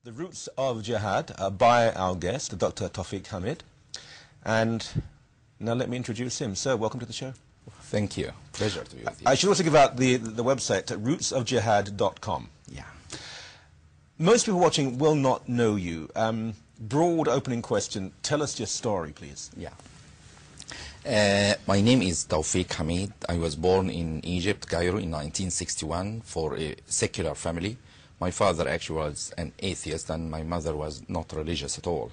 The Roots of Jihad by our guest, Dr. Tawfik Hamid. And now let me introduce him. Sir, welcome to the show. Thank you. Pleasure to be with you. I should also give out the website, rootsofjihad.com. Yeah. Most people watching will not know you. Broad opening question. Tell us your story, please. Yeah. My name is Tawfik Hamid. I was born in Egypt, Cairo, in 1961 for a secular family. My father actually was an atheist and my mother was not religious at all.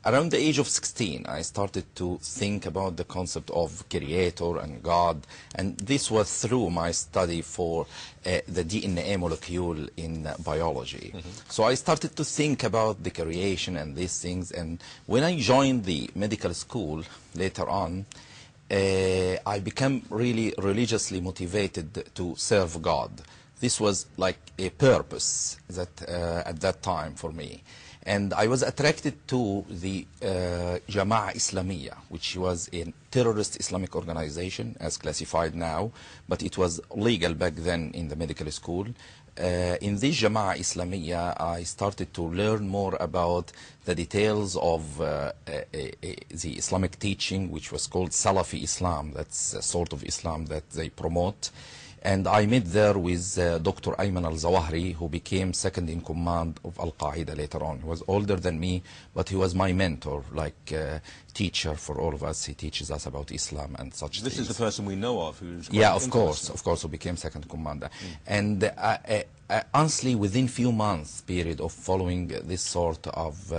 Around the age of 16, I started to think about the concept of creator and God, and this was through my study for the DNA molecule in biology. So I started to think about the creation and these things, and when I joined the medical school later on, I became really religiously motivated to serve God. This was like a purpose that at that time for me. And I was attracted to the Jama'ah Islamiyah, which was a terrorist Islamic organization as classified now, but it was legal back then in the medical school. In this Jama'ah Islamiyah, I started to learn more about the details of the Islamic teaching, which was called Salafi Islam. That's a sort of Islam that they promote. And I met there with Dr. Ayman al-Zawahri, who became second in command of Al-Qaeda later on. He was older than me, but he was my mentor, like teacher for all of us. He teaches us about Islam and such This things. is the person we know of who's quite Yeah, of course, who became second commander. And honestly, within few months period of following this sort of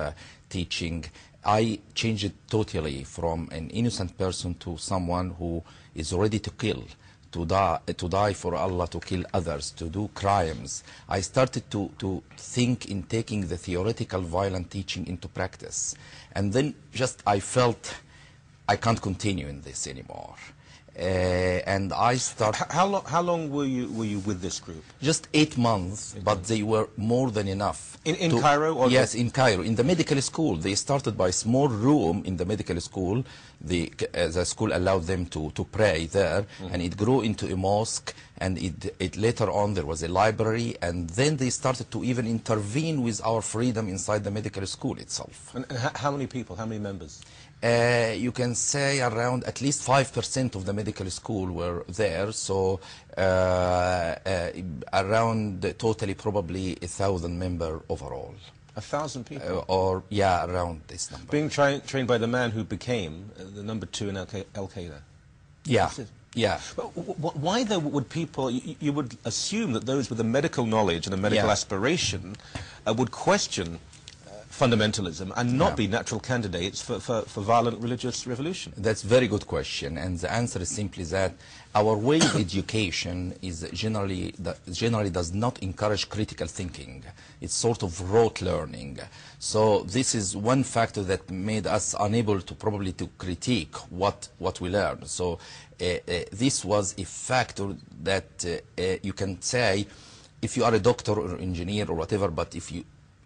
teaching, I changed it totally from an innocent person to someone who is ready to kill. To die for Allah, to kill others, to do crimes. I started to think in taking the theoretical violent teaching into practice. And then just I felt I can't continue in this anymore. And I started... How long were you with this group? Just 8 months, but they were more than enough. In Cairo? Or yes, in Cairo. In the medical school. They started by a small room in the medical school. The school allowed them to pray there, and it grew into a mosque, and it later on there was a library, and then they started to even intervene with our freedom inside the medical school itself. And how many people, how many members? You can say around at least 5% of the medical school were there, so around totally probably 1,000 members overall. 1,000 people? Or, yeah, around this number. Being trained by the man who became the number 2 in Al-Qaeda? Yeah, yeah. But why, though, would people... You would assume that those with the medical knowledge and the medical aspiration would question fundamentalism and not be natural candidates for violent religious revolution? That's a very good question, and the answer is simply that our way of education is generally does not encourage critical thinking. It's sort of rote learning. So this is one factor that made us unable to probably to critique what we learned. So this was a factor that you can say, if you are a doctor or engineer or whatever, but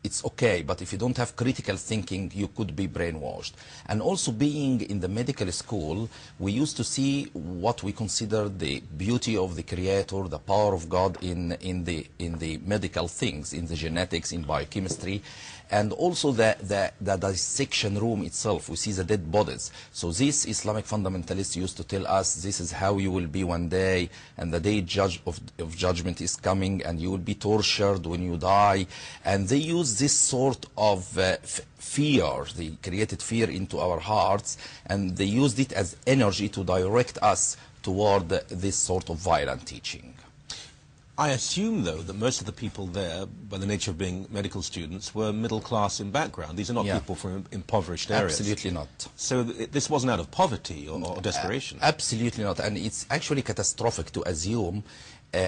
it's okay, but if you don't have critical thinking, you could be brainwashed. And also being in the medical school, we used to see what we consider the beauty of the Creator, the power of God in the medical things, in the genetics, in biochemistry, and also the dissection room itself. We see the dead bodies. So these Islamic fundamentalists used to tell us this is how you will be one day, and the day of judgment is coming, and you will be tortured when you die. And they use this sort of fear, they created fear into our hearts, and they used it as energy to direct us toward this sort of violent teaching. I assume, though, that most of the people there, by the nature of being medical students, were middle class in background. These are not people from impoverished areas. Absolutely not. So this wasn't out of poverty or desperation? Absolutely not. And it's actually catastrophic to assume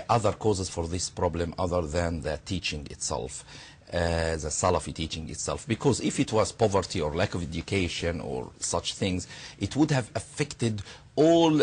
other causes for this problem other than the teaching itself. The Salafi teaching itself, because if it was poverty or lack of education or such things, it would have affected all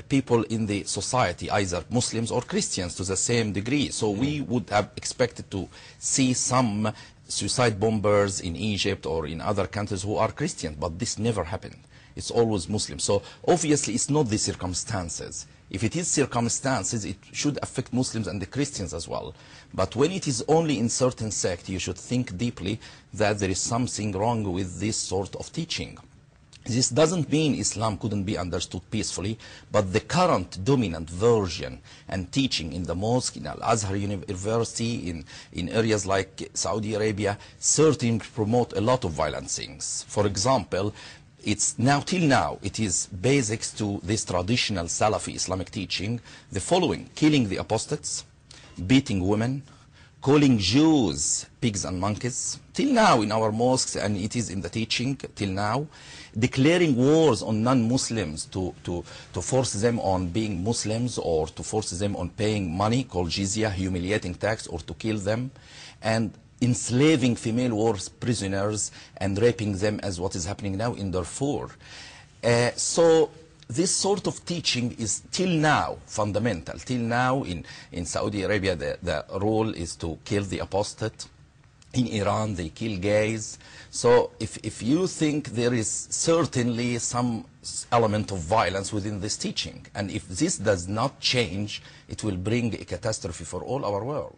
people in the society, either Muslims or Christians, to the same degree. So we would have expected to see some suicide bombers in Egypt or in other countries who are Christian, but this never happened. It's always Muslim. So obviously it's not the circumstances, If it is circumstances, it should affect Muslims and the Christians as well. But when it is only in certain sect, you should think deeply that there is something wrong with this sort of teaching. This doesn't mean Islam couldn't be understood peacefully, but the current dominant version and teaching in the mosque, in Al-Azhar University, in areas like Saudi Arabia, certainly promote a lot of violent things. For example, it's now, till now, it is basics to this traditional Salafi Islamic teaching, the following: killing the apostates, beating women, calling Jews pigs and monkeys, till now in our mosques, and it is in the teaching till now, declaring wars on non-Muslims to force them on being Muslims, or to force them on paying money called jizya, humiliating tax, or to kill them, and enslaving female war prisoners and raping them, as what is happening now in Darfur. So this sort of teaching is till now fundamental. Till now in Saudi Arabia, the rule is to kill the apostate. In Iran, they kill gays. So if you think there is certainly some element of violence within this teaching, and if this does not change, it will bring a catastrophe for all our world.